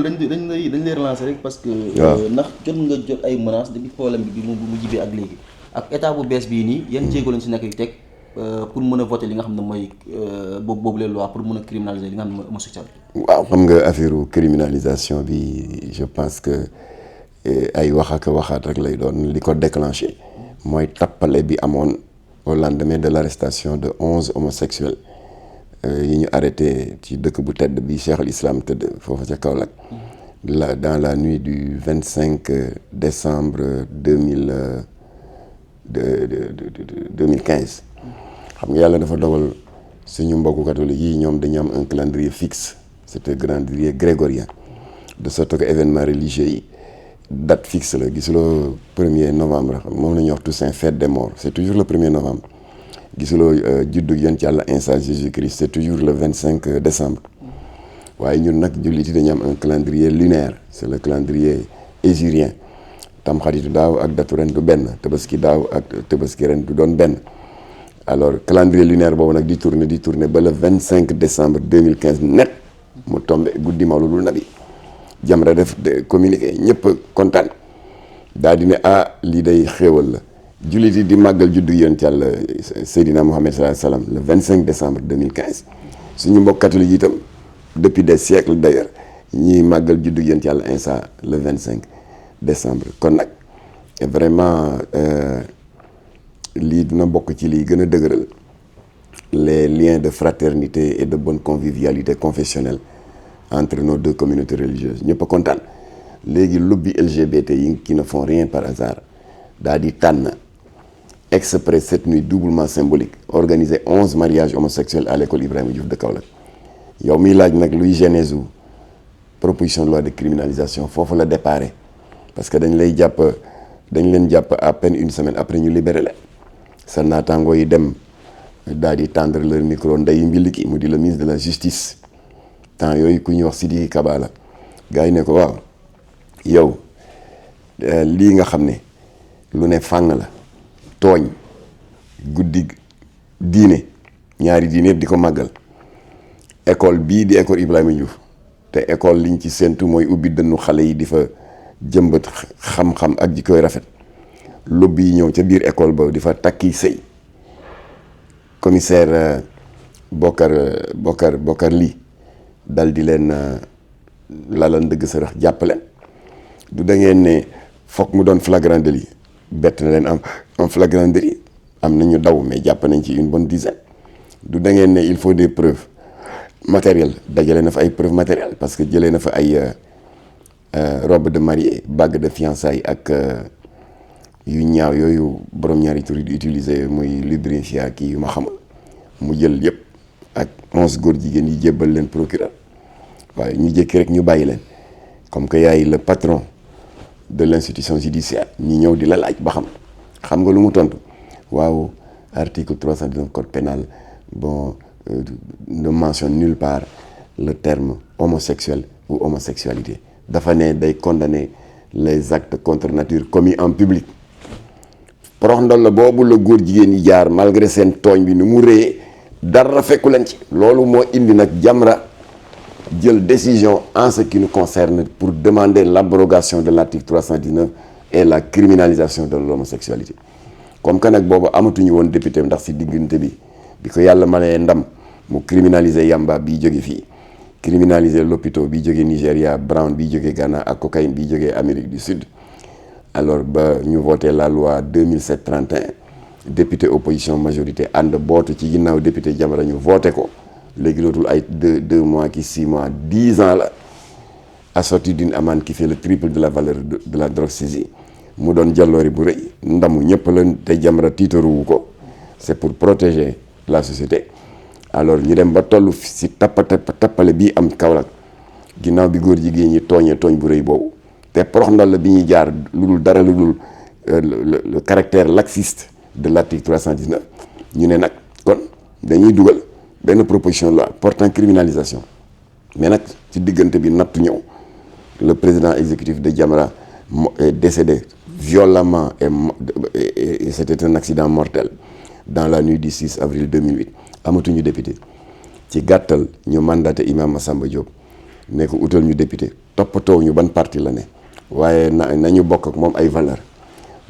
dañ lay relancer rek parce que. waaw ndax jot nga jot ay menaces depuis problème bi mu jibee ak léegi ak état bu bees bii nii yan jéego lañ si nekk teg pour mën a voter li nga xam ne mooy boobu les lois pour mën a criminaliser li nga xam ne mooy homosexualité. waaw xam nga affaire criminalisation bi je pense que ay wax ak waxaat rek lay doon li ko déclenché mooy tappale bi amoon au lendemain de l'arrestation de 11 homosexuels yi ñu arrêté ci dëkk bu tedd bi Cheikh al Islam tëdd foofu ca Kaolack dans la nuit du 25 décembre 2015 xam nga yàlla dafa dogal suñu mbokku catholique yi ñoom dañu am un calendrier fixe c'est un calendrier grégorien de sorte que événement religieux yi date fixe la gisuloo 1er novembre moom la ñuy wax Toussaint fête des morts c'est toujours le 1er novembre gisuloo juddu yonent Yàlla Isa Jésus-Christ c'est toujours le 25 décembre waaye ñun nag jullit yi dañu am un calendrier lunaire c'est le calendrier hégirien tamxaritu daaw ak datu ren du benn tabaski daaw ak tabaski ren du doon benn alors calendrier lunaire boobu nag di tourner ba le 25 décembre 2015 net mu tombé guddi Mawludul Nabi Jamra def communiqué ñëpp kontaan daal di ne lii day xéewal la jullit yi di màggal juddu yonent Yàlla Seydina Mohamed sallallahu alayhi wasallam le 25 décembre 2015 suñu mbokk catholique itam depuis des siècles d'ailleurs ñiy màggal juddu yonent Yàlla Isa le 25 décembre kon nag vraiment lii dina bokk ci lii gën a dëgëral les liens de fraternité et de bonne convivialité confessionnelle entre nos deux communautés religieuses ñëpp a kontaan léegi lobby LGBT yi qui ne font rien par hasard daal di tànn exprès cette nuit doublement symbolique organiser 11 mariages homosexuels à l'école Ibrahima Diouf de Kaolack yow miy laaj nag luy genèse u proposition de loi de criminalisation foofu la déparé parce que dañ leen jàpp à peine une semaine après ñu libéré la sa naataangoo yi dem daal di tendre leur micro ndeyu mbiliki mu di le ministre de la justice temps yooyu ku ñuy wax Sidiki Kaba la gars yi ne ko waaw yow lii nga xam ne lu ne fàng la tooñ guddi diine ñaari diine yëpp di ko màggal école bii di école Ibrahima Diouf te école liñ ci séentu mooy ubbi dënnu xale yi di fa jëmbat xam-xam ak ji koy rafet lobby yi ñëw ca biir école ba di fa takki sëy commissaire Bokar lii dal di leen lalal ndëgg sërëx jàppaleen du da ngeen ne foog mu doon flagrant délit bett na leen en flagrant délit am nañu daw mais jàpp nañ ci une bonne dizaine du da ngeen ne il faut des preuves matérielles dajale na fa ay preuves matérielles parce que jëlee na fa ay robe de mariée bague de fiançailles ak yu ñaaw yooyu borom ñaari tur di utiliser muy lubrifiant kii yu ma xamul mu jël yëpp ak 11 góor jigéen yi jébbal leen procureur waaye ñu jékki rek ñu bàyyi leen comme que yaay le patron de l'institution judiciaire ñi ñëw di la laaj ba xam nga lu mu tontu waaw article 319 code pénal bon ne mentionne nulle part le terme homosexuel ou homosexualité dafa ne day condamner les actes contre nature commis en public porox ndol la boobu la góor jigéen yi jaar malgré seen tooñ bi ni mu réyee dara fekku leen ci loolu moo indi nag Jamra jël décision en ce qui nous concerne pour demander l'abrogation de l'article 319 et la criminalisation de l'homosexualité comme que nag boobu amatuñu woon député ndax si diggante bi ko yàlla mayee ndam mu criminaliser yamba bi jóge fii criminaliser l'opito bi jóge Nigéria brown bi jóge Ghana ak cocaïne bi jóge Amérique du Sud alors ba ñu voté la loi 2007-31 député opposition majorité ànd bootu ci ginnaaw député Jamra ñu voté ko léegi dootul ay 2 mois ki 6 mois 10 ans la assorti d'une amende qui fait le triple de la valeur de la drogue saisie mu doon jàlloori bu rëy ndamu ñëpp la te Jamra tiitaruwu ko c'est pour protéger la société alors ñu dem ba toll si tappale bii am Kaolack ginnaaw bi góor jigéen ñi tooñee tooñ bu rëy boobu te porox ndal la bi ñuy jaar lu dul dara lu dul le caractère laxiste de l'article 319 ñu ne nag kon dañuy dugal benn proposition de loi portant criminalisation mais nag ci diggante bi nattu ñëw le président exécutif de Jamra est décédé violemment et c'était un accident mortel dans la nuit du 6 avril 2008 député ci gàttal ñu mandaté imam Massamba Diop ne ko utal ñu député toppatoo ñu ban parti la ne waaye nañu bokk ak moom ay valeur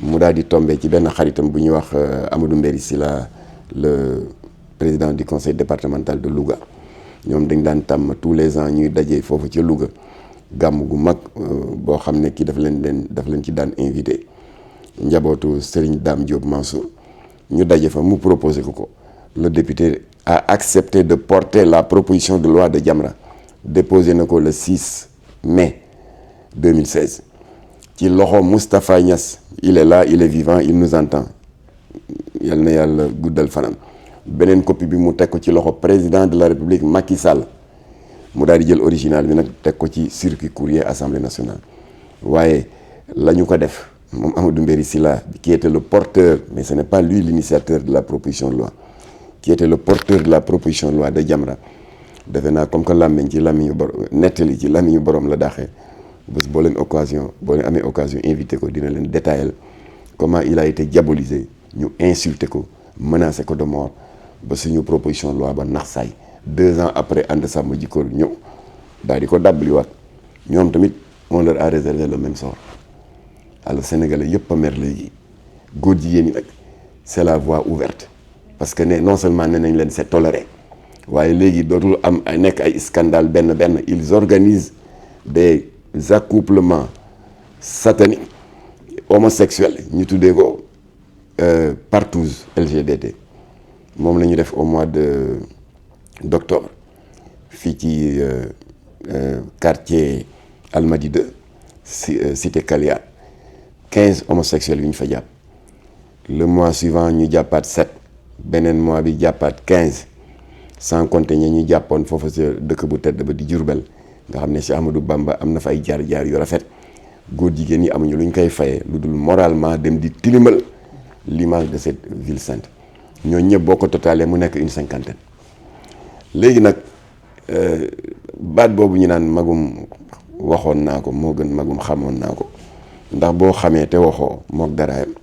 mu daal di tombé ci benn xaritam bu ñuy wax Amadou Mbéri Sylla le président du conseil départemental de Louga ñoom dañ daan tàmm tous les ans ñuy daje foofu ca Louga gàmm gu mag boo xam ne kii daf leen ci daan invité njabootu Serigne Dame Diop Mansour ñu daje fa mu proposé ko le député a accepté de porter la proposition de loi de Jamra déposé na ko le 6 mai 2016 ci loxo Moustapha Niass il est là il est vivant il nous entend yal na yàlla guddal fanam beneen copie bi mu teg ko ci loxo président de la République Macky Sall mu daal di jël original bi nag teg ko ci circuit courrier Assemblée nationale waaye la ñu ko def moom Amadou Mbéri Sylla qui était le porteur mais ce n'est pas lui l'initiateur de la proposition de loi qui était le porteur de la proposition de loi de Jamra defe naa comme que làmmiñ ci làmmiñu borom nettali ci làmmiñu borom la daaxee bés boo leen amee occasion invité ko dina leen détailler comment il a été diabolisé ñu insulté ko menacé ko de mort ba suñu proposition de loi ba nax saay 2 ans après ànd sàmm jikko ñëw daal di ko dàbbaliwaat ñoom tamit on leur a réservé le même sort alors sénégalais yëpp a mer léegi góor jigéen ñi nag c'est la voie ouverte parce que non seulement nee nañ leen c'est toléré waaye léegi dootul am nekk ay scandale benn ils organisent des accouplements sataniques homosexuels ñu tuddee ko partouze LGBT moom la ñu def au mois d'octobre fii ci quartier Almadies 2 cité Kalia 15 homosexuels yu ñu fa jàpp le mois suivant ñu jàppaat 7 beneen mois bi jàppaat 15 sans compter ñi ñu jàppoon foofu sa dëkk bu tedd ba di Diourbel nga xam ne Cheikh Ahmadou Bamba am na fa ay jaar-jaar yu rafet góor jigéen ñi amuñu lu ñu koy fayee lu dul moralement dem di tilimal l'image de cette ville sainte ñoo ñëpp boo ko totalee mu nekk une 50aine léegi nag baat boobu ñu naan magum waxoon naa ko moo gën magum xamoon naa ko ndax boo xamee te waxoo mook daraayam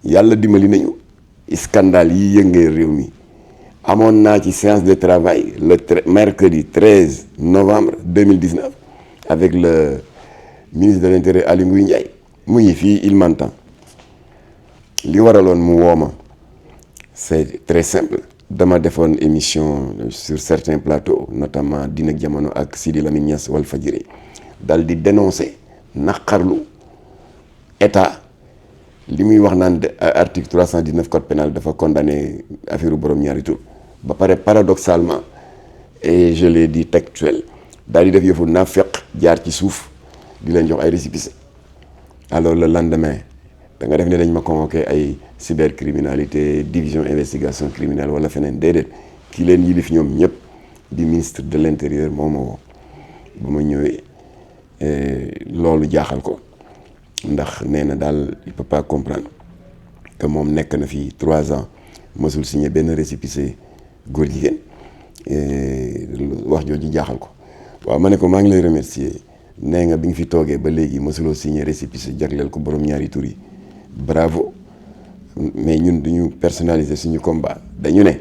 yàlla dimbali nañu scandale yi yëngee réew mi amoon naa ci séance de travail le mercredi 13 novembre 2019 avec le ministre de l'Intérieur Aly Ngouille Ndiaye mu ngi fii il m'entend li waraloon mu wooma c'est très simple dama defoon émission sur certains plateaux notamment Dina ak Jamono ak Sidi Lamine Niass Walfadjri dal di dénoncer naqarlu état li muy wax naan article 319 code pénal dafa condamné affaire borom ñaari tur ba pare paradoxalement et je l'ai dit textuel daal di def yëfu naafeq jaar ci suuf di leen jox ay récépissé alors le lendemain da nga def ne dañ ma convoqué ay cybercriminalité division investigation criminelle wala feneen déedéet ki leen yilif ñoom ñëpp di ministre de l'intérieur moo ma woo ba ma ñëwee loolu jaaxal ko ndax nee na daal il peut pas comprendre que moom nekk na fi 3 ans mësul signé benn récépissé góor jigéen wax jooju jaaxal ko waaw ma ne ko maa ngi lay remercier nee nga bi nga fi toogee ba léegi mësuloo signé récépissé jagleel ko borom ñaari tur yi bravo mais ñun duñu personnaliser suñu combat dañu ne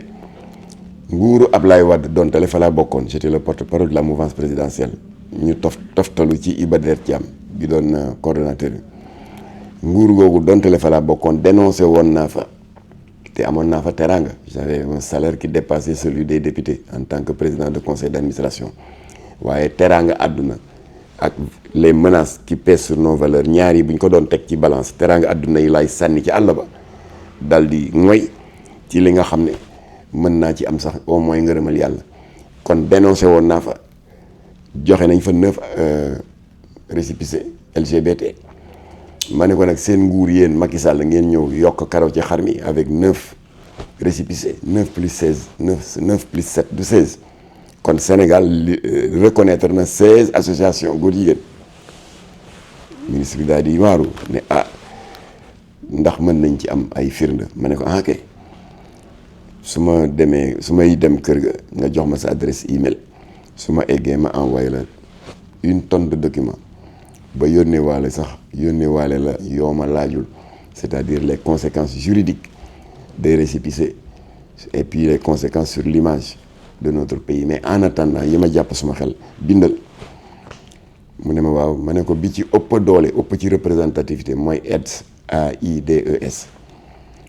nguuru Ablaye Wade doontale fa laa bokkoon j'étais le porte-parole de la mouvance présidentielle ñu toftalu ci Iba Der Thiam bi doon coordonnateur bi nguur googu doontale fa laa bokkoon dénoncé woon naa fa te amoon naa fa teraanga j'avais un salaire qui dépassait celui des députés en tant que président de conseil d'administration waaye teraanga àdduna ak les menaces qui pèsent sur nos valeurs ñaar yi bu ñu ko doon teg ci balance teraanga àdduna yi laay sànni ci àll ba dal di moy ci li nga xam ne mën naa ci am sax au moins ngërëmal yàlla kon dénoncé woon naa fa joxe nañ fa 9 récépissé LGBT ma ne ko nag seen nguur yéen Macky Sall ngeen ñëw yokk karaw ci xar mi avec 9 récépissé 9 plus 16 9 plus 7 du 16 kon Sénégal reconnaître na 16 associations góor jigéen ministre bi daal di waaru ne ndax mën nañ ci am ay firnde ma ne ko kay su may dem kër ga nga jox ma sa adresse email su ma eggee ma envoyé la 1 tonne de documents ba yónnee waale la yoo ma laajul c'est-à-dire les conséquences juridiques des récépissés et puis les conséquences sur l'image de notre pays mais en attendant yi ma jàpp suma xel bindal mu ne ma waaw ma ne ko bi ci ëpp doole ëpp ci représentativité mooy AIDS AIDS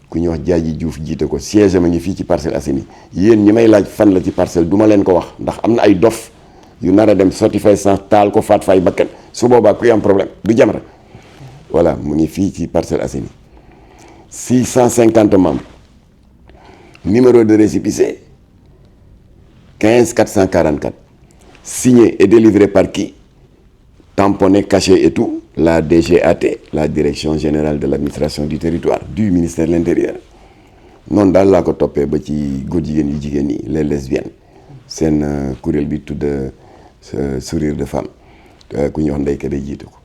ku ñuy wax Jaaji Diouf jiite ko siège ma ngi fii ci Parcelles Assainies yéen ñi may laaj fan la ci parcelle du ma leen ko wax ndax am na ay dof yu nar a dem sotti fay sans taal ko faat fay bakkan su boobaa kuy am problème du Jamra voilà mu ngi fii ci Parcelles Assainies 650 membres numéro de récépissé 15 444 signé et délivré par qui? Tamponné, caché et tout, la DGAT, la Direction Générale de l'Administration du Territoire du ministère de l'Intérieur. noonu daal laa ko toppee ba ci góor jigéen yu jigéen yi les lesbiennes seen kuréel bi tudd sourire de femme ku ñuy wax Ndeye Kébé jiite ko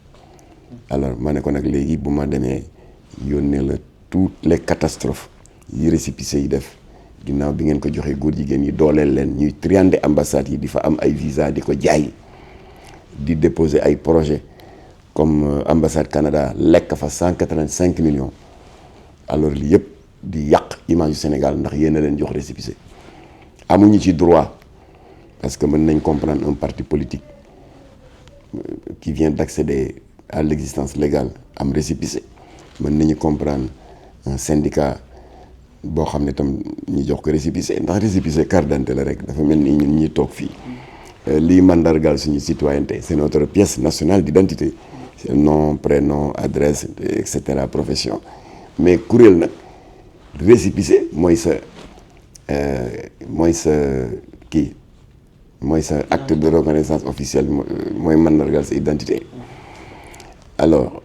alors ma ne ko nag léegi bu ma demee yónnee la toutes les catastrophes yi récépissé yi def ginnaaw bi ngeen ko joxee góor jigéen yi dooleel leen ñuy triander ambassades yi di fa am ay visa di ko jaay di déposer ay projet comme ambassade Canada lekk fa 185 millions alors li yëpp di yàq image du Sénégal ndax yéen a leen jox récépissé amuñu ci droit parce que mën nañ comprendre un parti politique qui vient d'accéder à l'existence légale am récépissé mën nañu comprendre un syndicat boo xam ne tam ñu jox ko récépissé ndax récépissé carte d'identité la rek dafa mel ni ñun ñuy toog fii lii mandargal suñu citoyenneté c'est notre pièce nationale d'identité c'est nom prénom adresse et cetera profession mais kuréel nag récépissé mooy sa kii mooy sa acte de reconnaissance officielle mooy mandargal sa identité alors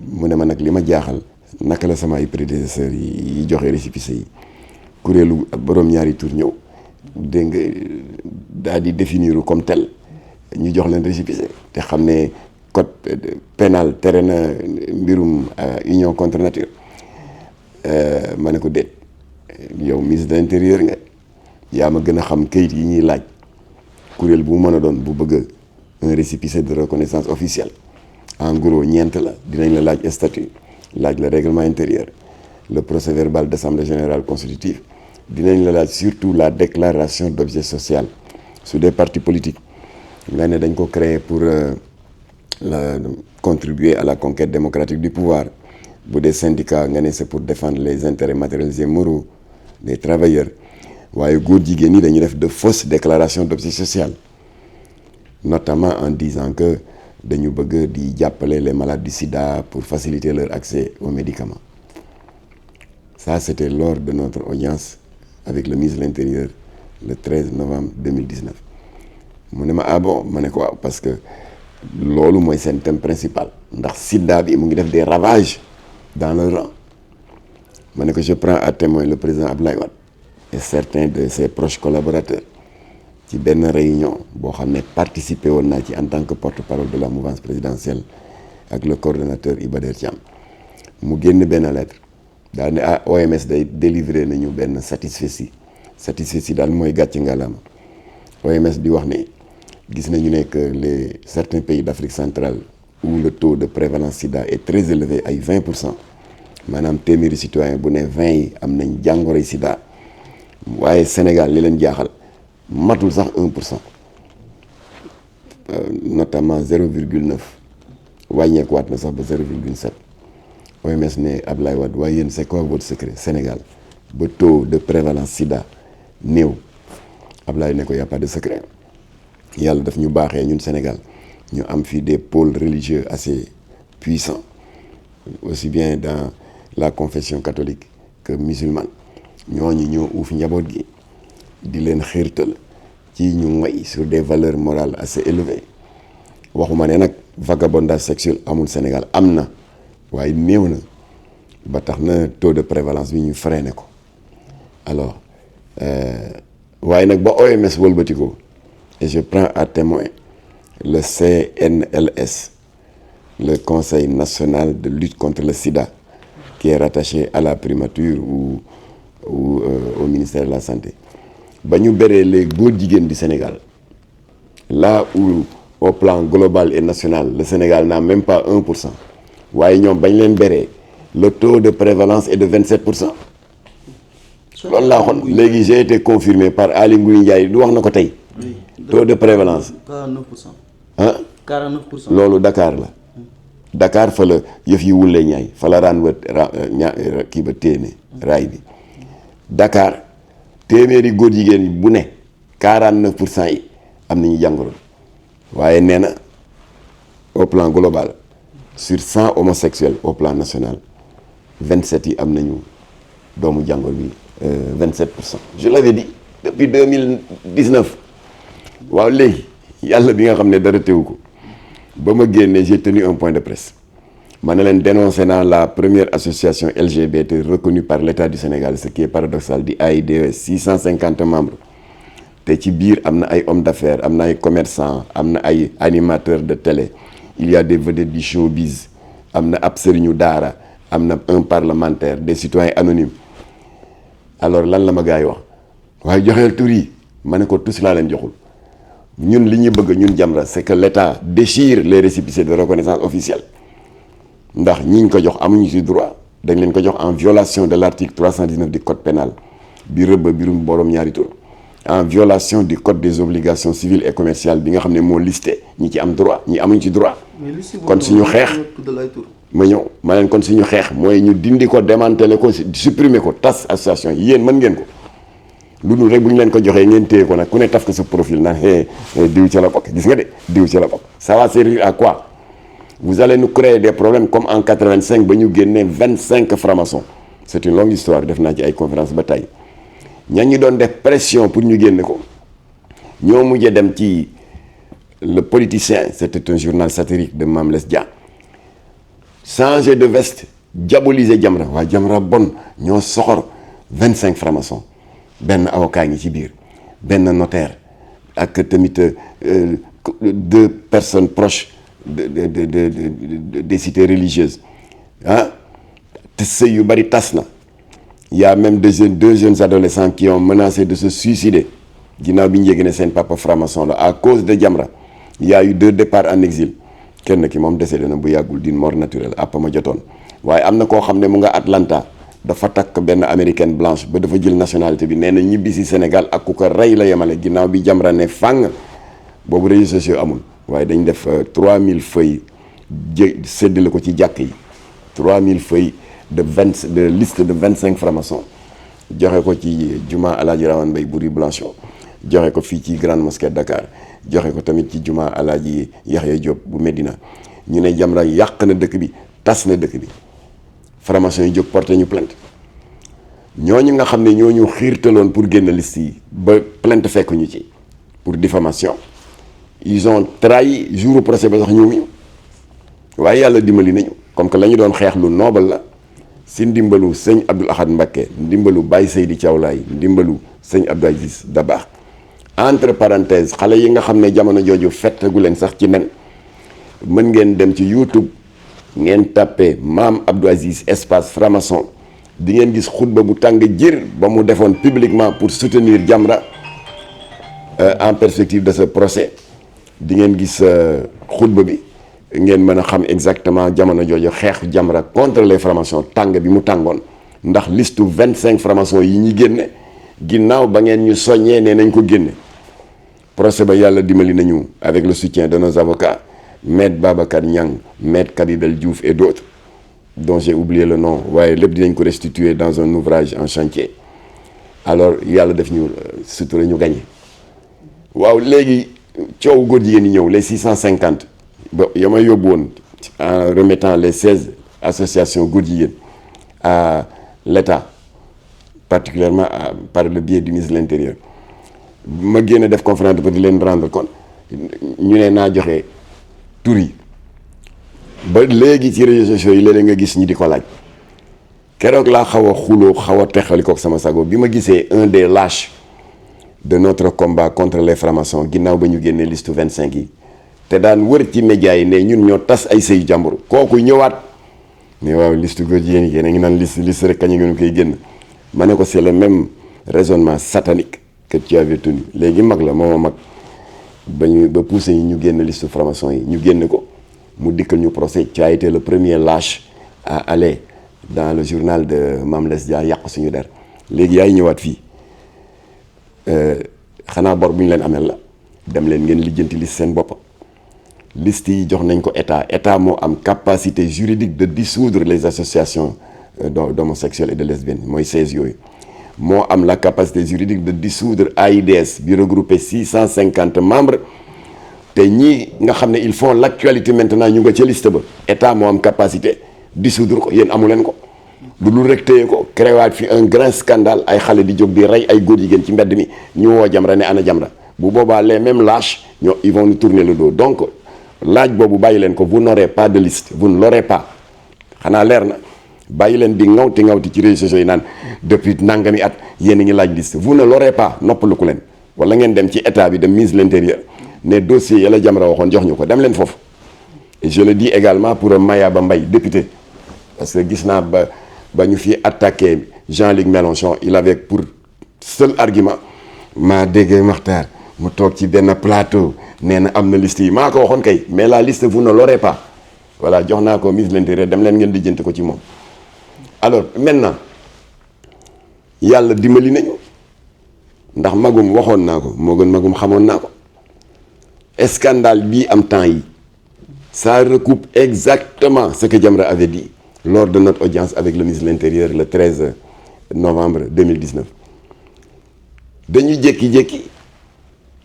mu ne ma nag li ma jaaxal naka la sama ay prédécesseurs yi joxe récépissé yi kuréelu borom ñaari tur ñëw dégg nga daal di définir comme tel ñu jox leen récépissé te xam ne code pénal tere na mbirum union contre nature ma ne ko déet yow ministre de l'intérieur nga yaa ma gën a xam kayit yi ñuy laaj kuréel bu mu mën a doon bu bëgg un récépissé de reconnaissance officielle en gros ñeent la dinañ la laaj statut laaj la règlement intérieur le procès verbal d'assemblée générale constitutive dinañ la laaj surtout la déclaration d'objet social su des partis politiques nga ne dañ ko créer pour contribuer à la conquête démocratique du pouvoir bu dee syndicat nga ne c'est pour défendre les intérêts matériels et moraux des travailleurs waaye góor jigéen ñi dañuy def de fausses déclarations d'objet social notamment en disant que dañu bëgg di jàppale les malades du sida pour faciliter leur accès aux médicaments ça c'était lors de notre audience avec le ministre de l'Intérieur le 13 novembre 2019 mu ne ma ah bon ma ne ko waaw parce que loolu mooy seen thème principal ndax sida bi mu ngi def des ravages dans le rang ma ne ko je prends à témoin le président Abdoulaye Wade et certains de ses proches collaborateurs ci benn réunion boo xam ne participé woon naa ci en tant que porte-parole de la mouvance présidentielle ak le coordonnateur Iba Der Thiam mu génn benn lettre daal ne OMS day délivrer nañu benn satisfecit daal mooy gàcce ngalaama OMS di wax ne gis nañu ne que certains pays d'Afrique centrale où le taux de prévalence sida est très élevé ay 20% maanaam téeméeri citoyen bu ne 20 yi am nañ jàngoroy sida waaye Sénégal li leen jaaxal matul sax 1% notamment 0,9 wàññeekuwaat na sax ba 0,7 OMS ne Abdoulaye Wade waaye yéen c'est quoi votre secret Sénégal ba taux de prévalence sida néew Abdoulaye ne ko y a pas de secret yàlla daf ñu baaxee ñun Sénégal ñu am fii des pôles religieux assez puissants aussi bien dans la confession catholique que musulmane ñooñu ñoo uuf njaboot gi di leen xiirtal ci ñu moy sur des valeurs morales assez élevées waxuma ne nag vagabondage sexuel amul Sénégal am na waaye néew na ba tax na taux de prévalence bi ñu freiné ko alors waaye nag ba OMS wëlbati ko et je prends à témoin le CNLS le Conseil national de lutte contre le sida qui est rattaché à la primature ou au ministère de la santé ba ñu beree les góor jigéen du Sénégal là où au plan global et national le Sénégal n'a même pas 1% waaye ñoom bañ leen beree le taux de prévalence est de 27%. loolu laa waxoon léegi j'ai été confirmé par Aly Ngouille Ndiaye du wax na ko tey. taux de prévalence. 49%. ah 49%. loolu Dakar la. Dakar fa la yëf yi wulee ñaay fa la raan wët kii ba téeméer raay bi Dakar téeméeri góor jigéen bu ne 49% yi am nañu jàngoro waaye nee na au plan global sur 100 homosexuels au plan national 27 yi am nañu doomu jàngoro bi 27%. Je l'avais dit depuis 2019 waaw léegi yàlla bi nga xam ne dara teewu ko ba ma génnee j'ai tenu un point de presse ma ne leen dénoncé naa la première association LGBT reconnue par l'État du Sénégal ce qui est paradoxal di AIDS 650 membres te ci biir am na ay hommes d'affaires am na ay commerçants am na ay animateurs de télé il y a des vedettes du showbiz am na ab sëriñu daara am na un parlementaire des citoyens anonymes alors lan la ma gars yi wax waaye joxeel tur yi ma ne ko tous laa leen joxul ñun li ñu bëgg ñun Jamra c'est que l'État déchire les récépissés de reconnaissance officielle ndax ñi ñu ko jox amuñu ci droit dañ leen ko jox en violation de l'article 319 du code pénal bi rëbb birum borom ñaari tur en violation du code des obligations civiles et commerciales bi nga xam ne moo listé ñi ci am droit ñi amuñ ci droit kon suñu xeex ma ñëw ma leen kon suñu xeex mooy ñu dindi ko démanteler ko supprimer ko tas association yi yéen mën ngeen ko lu dul rek bu ñu leen ko joxee ngeen téye ko nag ku ne taf ko sa profil naan diw ca la bokk gis nga de diw ca la bokk ça va servir à quoi vous allez nous créer des problèmes comme en 85 ba ñu génnee 25 francs-maçons c'est une longue histoire def naa ci ay conférence ba tey ña ñu doon def pression pour ñu génne ko ñoo mujjee dem ci le politicien c'était un journal satirique de Mame Less Dia changer de veste diaboliser Jamra waa Jamra bon ñoo soxor 25 francs-maçons benn avocat ngi ci biir benn notaire ak tamit 2 personnes proches des cités religieuses ah te sëy yu bari tas na y a même deux jeunes adolescents qui ont menacé de se suicider ginnaaw bi ñu yéegi ne seen papa franc-maçon la à cause de Jamra y a eu 2 départs en exil kenn ki moom décédé na bu yàggul d'une mort naturelle àpp ma jotoon waaye am na koo xam ne mu nga Atlanta dafa takk benn américaine blanche ba dafa jël nationalité bi nee na ñibbi si Sénégal ak ku ko rey la yemale ginnaaw bi Jamra ne fàng boobu réseaux sociaux amul waaye dañ def 3000 feuilles séddale ko ci jàkk yi 3000 feuilles de liste de 25 francs-maçons joxe ko ci juma Alaaji Rawane Mbaye Boury Blanchot joxe ko fii ci grande mosquée de Dakar joxe ko tamit ci juma Alaaji Yaxya Diop bu Medina ñu ne Jamra yàq na dëkk bi tas na dëkk bi francs-maçons yi jóg porté ñu plainte ñooñu nga xam ne ñooñu xiirtaloon pour génn liste yi ba plainte fekk ñu ci pour diffamation ils ont trahi jour procès ba sax ñëwuñu waaye yàlla dimbali nañu comme que la ñu doon xeex lu noble la si ndimbalu sëñ Abdoul Ahad Mbacké ndimbalu Baye Seydi Thiaw Laye ndimbalu sëñ Abdou Aziz Dabakh entre parenthèses xale yi nga xam ne jamono jooju fettagu leen sax ci nen mën ngeen dem ci YouTube ngeen tapé Maam Abdou Aziz espace franc-maçon di ngeen gis xutba bu tàng jër ba mu defoon publiquement pour soutenir Jamra en perspective de ce procès di ngeen gis xutba bi ngeen mën a xam exactement jamono jooju xeex Jamra contre les francs-maçons tàng bi mu tàngoon ndax listu 25 francs-maçons yi ñu génne ginnaaw ba ngeen ñu soññee ne nañ ko génne procès ba yàlla dimbali nañu avec le soutien de nos avocats Maître Babacar Niang Maître Kadibel Diouf et d'autres dont j'ai oublié le nom waaye lépp dinañ ko restituer dans un ouvrage en chantier alors yàlla def ñu sutura ñu gagné waaw léegi coow góor jigéen ñi ñëw les 650 ba ya ma yóbbu woon en remettant les 16 associations góor jigéen à l'État particulièrement par le biais du ministre de l'Intérieur ma génn def conférence de presse di leen rendre compte ñu ne naa joxe tur yi ba léegi ci réseaux sociaux yi léeg-léeg nga gis ñi di ko laaj keroog laa xaw a xuloo xaw a texali kook sama sago bi ma gisee un des lâches de notre combat contre les francs-maçons ginnaaw ba ñu génnee liste 25 yi te daan wër ci médias yi ne ñun ñoo tas ay sëyu jàmbur kooku ñëwaat mais waaw liste góor jigéen yi yéen a ngi naan liste rek kañ ngeen koy génn ma ne ko c'est le même raisonnement satanique que tu avais tenu léegi mag la moo mag ba poussé yi ñu génn liste franc-maçon yi ñu génn ko mu dikkal ñu procès tu as été le premier lâche à aller dans le journal de Mame Less Dia yàq suñu der léegi yaay ñëwaat fii xanaa bor bu ñu leen amel la dem leen ngeen lijjanti liste seen bopp liste yi jox nañ ko état moo am capacité juridique de dissoudre les associations d'homosexuels et de lesbiennes mooy 16 yooyu moo am la capacité juridique de dissoudre AIDS bi regroupé 650 membres te ñii nga xam ne ils font l'actualité maintenant ñu nga ca liste ba état moo am capacité dissoudre ko yéen amu leen ko lu dul rek téye ko créé waat fi un grand scandale ay xale di jóg di rey ay góor jigéen ci mbedd mi ñu woo Jamra ne ana Jamra bu boobaa les mêmes lâches ils vont nous tourner le dos donc laaj boobu bàyyi leen ko vous n'aurez pas de liste vous ne l'aurez pas xanaa leer na bàyyi leen di ŋawti ci réseaux sociaux yi naan depuis nangami at yéen a ngi laaj liste vous ne l'aurez pas noppalu ko leen wala ngeen dem ci état bi de ministre de l'intérieur ne dossier yàlla Jamra waxoon jox ñu ko dem leen foofu et je le dis également pour Mayaba Mbaye député parce que gis naa ba ñu fi attaqué Jean-Luc Mélenchon il avait pour seul argument maa déggee Makhtar mu toog ci benn plateau nee na am na liste yi maa ko waxoon kay mais la liste vous ne l'aurez pas voilà jox naa ko ministre de l'intérieur dem leen ngeen lijjanti ko ci moom. alors maintenant yàlla dimbali nañu ndax magum waxoon naa ko moo gën magum xamoon naa ko scandale bii am temps yi ça recoupe exactement ce que Jamra avait dit lors de notre audience avec le ministre de l'Intérieur le 13 novembre 2019 dañuy jékki-jékki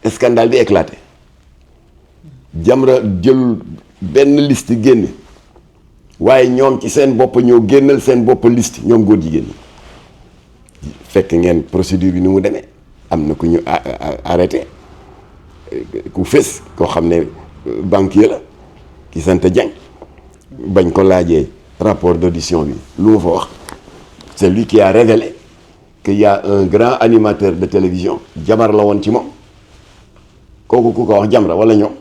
scandale bi éclaté Jamra jël benn liste génne waaye ñoom ci seen bopp ñoo génnal seen bopp liste ñoom góor jigéen ñi fekk ngeen procédure bi ni mu demee am na ku ñu arrêté ku fës koo xam ne banquier la ki sant Dieng bañ ko laajee rapport d'audition bi lu ma fa wax c'est lui qui a révélé qu'il y a un grand animateur de télévision jabar la woon ci moom kooku ku ko wax Jamra wala ñoom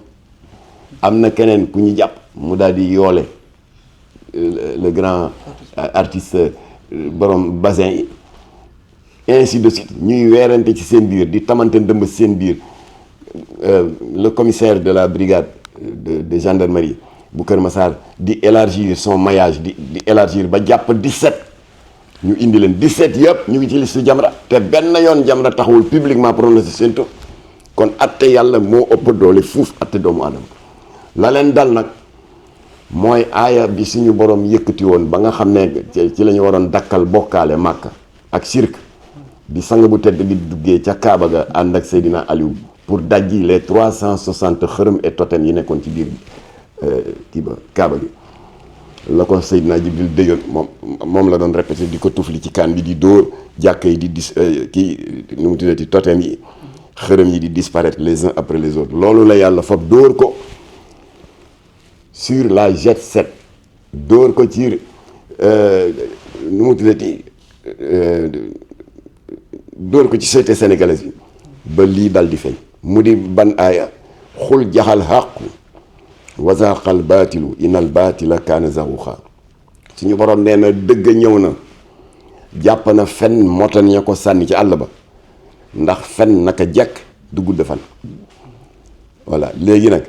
am na keneen ku ñu jàpp mu daal di yoole le grand artiste borom basin yi ainsi de suite ñuy weerante ci seen biir di tamante ndëmb ci seen biir le commissaire de la brigade de gendarmerie bu Kër Massar di élargir son maillage di élargir ba jàpp 17 ñu indi leen 17 yëpp ñu ngi ci liste Jamra te benn yoon Jamra taxawul publiquement prononcé seen tur kon atte yàlla moo ëpp doole fuuf atte doomu aadama la leen dal nag mooy aaya bi suñu borom yëkkati woon ba nga xam ne ci la ñu waroon dakkal bokkaale Màkka ak shirk bi sang bu tedd bi duggee ca Kaaba ga ànd ak Seydina Aliou pour dajji les 360 xërëm et totem yi nekkoon ci biir kii ba Kaaba gi la ko Seydina Jibril déyoon moom la doon répété di ko tufli ci kaan bi di dóor jàkka yi di nu mu tuddati totem yi xërëm yi di disparaître les uns après les autres loolu la yàlla fab dóor ko sur la jet set dóor ko ci nu mu tuddati dóor ko ci société sénégalaise bi ba lii dal di feeñ mu di ban aaya xul jaxal xàqu wasaqal baatilu inal baatila kaana zahuqa suñu borom nee na dëgg ñëw na jàpp na fen motan ña ko sànni ci àll ba ndax fen naka jekk du gudd fan voilà léegi nag